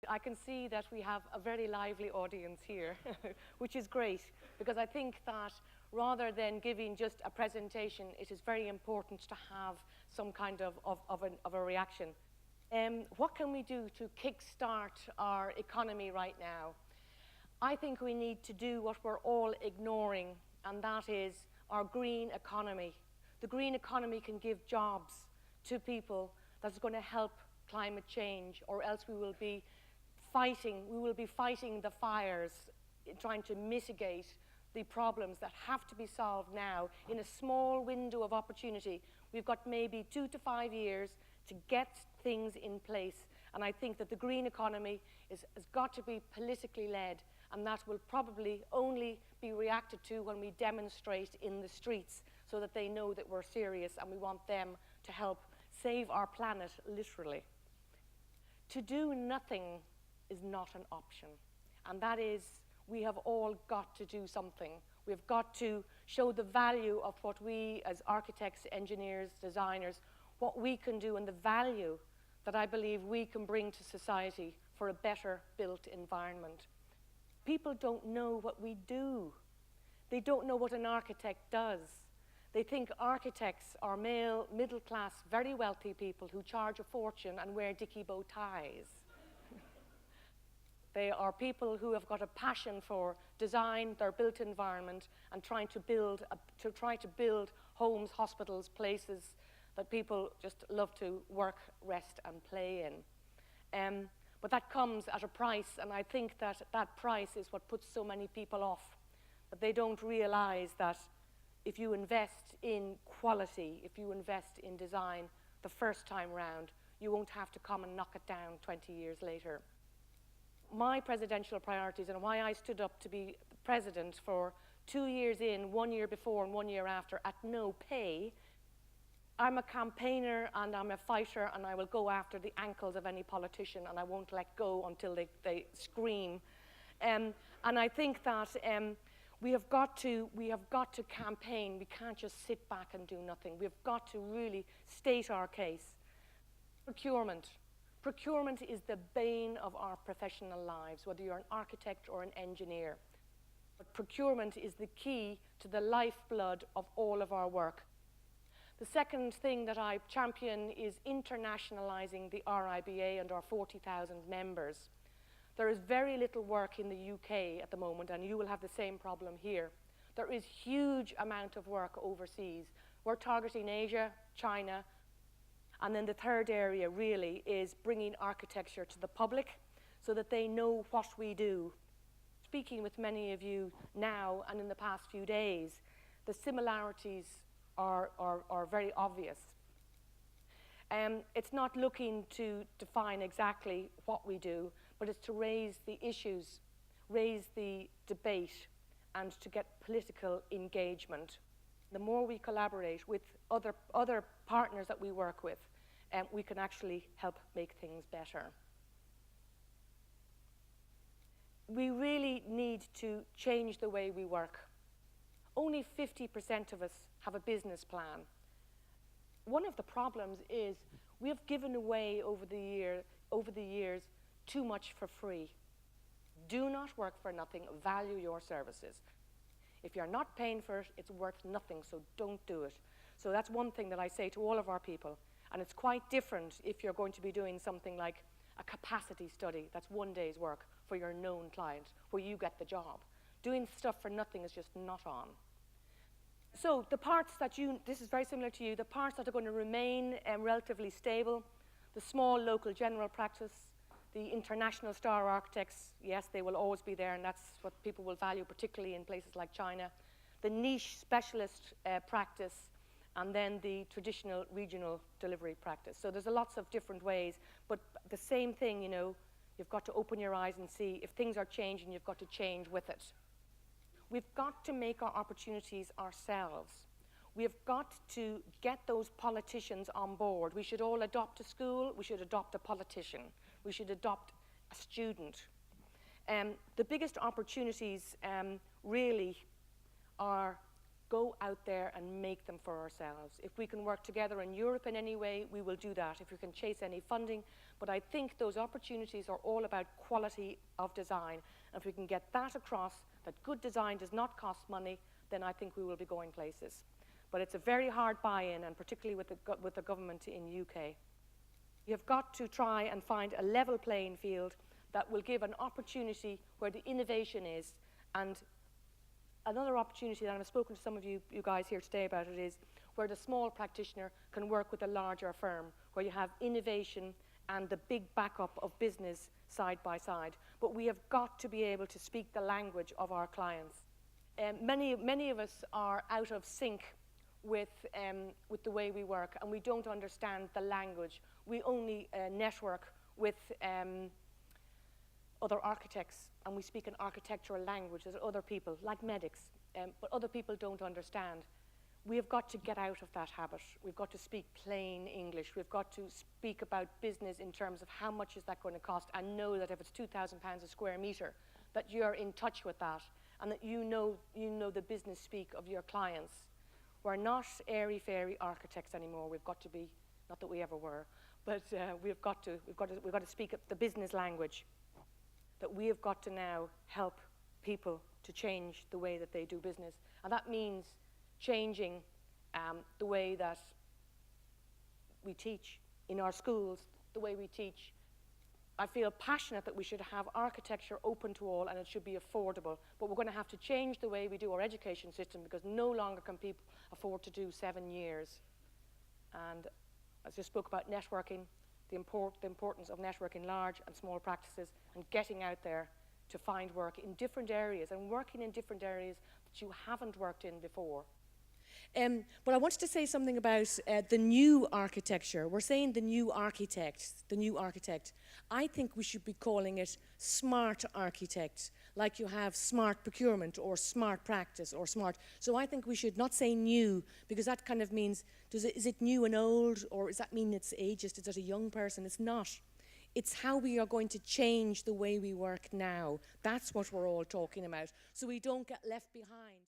I can see that we have a very lively audience here, which is great, because I think that rather than giving just a presentation, it is very important to have some kind of a reaction. What can we do to kickstart our economy right now? I think we need to do what we're all ignoring, and that is our green economy. The green economy can give jobs to people. That's going to help climate change, or else we will be fighting the fires, trying to mitigate the problems that have to be solved now in a small window of opportunity. We've got maybe 2 to 5 years to get things in place. And I think that the green economy has got to be politically led, and that will probably only be reacted to when we demonstrate in the streets, so that they know that we're serious and we want them to help save our planet, literally. To do nothing is not an option, and that is, we have all got to do something. We've got to show the value of what we as architects, engineers, designers, what we can do, and the value that I believe we can bring to society for a better built environment. People don't know what we do. They don't know what an architect does. They think architects are male, middle-class, very wealthy people who charge a fortune and wear dicky bow ties. They are people who have got a passion for design, their built environment, and try to build homes, hospitals, places that people just love to work, rest, and play in. But that comes at a price, and I think that that price is what puts so many people off. But they don't realize that if you invest in quality, if you invest in design the first time round, you won't have to come and knock it down 20 years later. My presidential priorities, and why I stood up to be president for 2 years in, 1 year before and 1 year after, at no pay. I'm a campaigner and I'm a fighter, and I will go after the ankles of any politician, and I won't let go until they scream. And I think that we have got to campaign. We can't just sit back and do nothing. We've got to really state our case. Procurement. Procurement is the bane of our professional lives, whether you're an architect or an engineer. But procurement is the key to the lifeblood of all of our work. The second thing that I champion is internationalizing the RIBA and our 40,000 members. There is very little work in the UK at the moment, and you will have the same problem here. There is huge amount of work overseas. We're targeting Asia, China, and then the third area really is bringing architecture to the public so that they know what we do. Speaking with many of you now and in the past few days, the similarities are very obvious. It's not looking to define exactly what we do, but it's to raise the issues, raise the debate, and to get political engagement. The more we collaborate with other partners that we work with, we can actually help make things better. We really need to change the way we work. Only 50% of us have a business plan. One of the problems is we have given away over the years too much for free. Do not work for nothing, value your services. If you're not paying for it, it's worth nothing, so don't do it. So that's one thing that I say to all of our people. And it's quite different if you're going to be doing something like a capacity study. That's 1 day's work for your known client, where you get the job. Doing stuff for nothing is just not on. So the parts that this is very similar to you, the parts that are going to remain relatively stable, the small local general practice, the international star architects, yes, they will always be there, and that's what people will value, particularly in places like China. The niche specialist practice, and then the traditional regional delivery practice. So there's lots of different ways, but the same thing, you know, you've got to open your eyes and see if things are changing, you've got to change with it. We've got to make our opportunities ourselves. We've got to get those politicians on board. We should all adopt a school, we should adopt a politician, we should adopt a student. The biggest opportunities really are go out there and make them for ourselves. If we can work together in Europe in any way, we will do that. If we can chase any funding, but I think those opportunities are all about quality of design. And if we can get that across, that good design does not cost money, then I think we will be going places. But it's a very hard buy-in, and particularly with the government in UK. You've got to try and find a level playing field that will give an opportunity where the innovation is. And another opportunity, and I've spoken to some of you guys here today about it, is where the small practitioner can work with a larger firm, where you have innovation and the big backup of business side by side. But we have got to be able to speak the language of our clients. Many of us are out of sync with the way we work, and we don't understand the language. We only network with other architects, and we speak an architectural language as other people, like medics, but other people don't understand. We have got to get out of that habit. We've got to speak plain English. We've got to speak about business in terms of how much is that going to cost, and know that if it's £2,000 a square metre, that you're in touch with that, and that you know the business speak of your clients. We're not airy-fairy architects anymore. We've got to be, not that we ever were, but we've got to speak the business language. That we have got to now help people to change the way that they do business. And that means changing the way that we teach in our schools, the way we teach. I feel passionate that we should have architecture open to all, and it should be affordable. But we're going to have to change the way we do our education system, because no longer can people afford to do 7 years. And I just spoke about networking, the importance of networking large and small practices, and getting out there to find work in different areas, and working in different areas that you haven't worked in before. But I wanted to say something about the new architecture. We're saying the new architect. I think we should be calling it smart architect, like you have smart procurement or smart practice or smart. So I think we should not say new, because that kind of means, is it new and old, or does that mean it's ageist? Is it a young person? It's not. It's how we are going to change the way we work now. That's what we're all talking about, so we don't get left behind.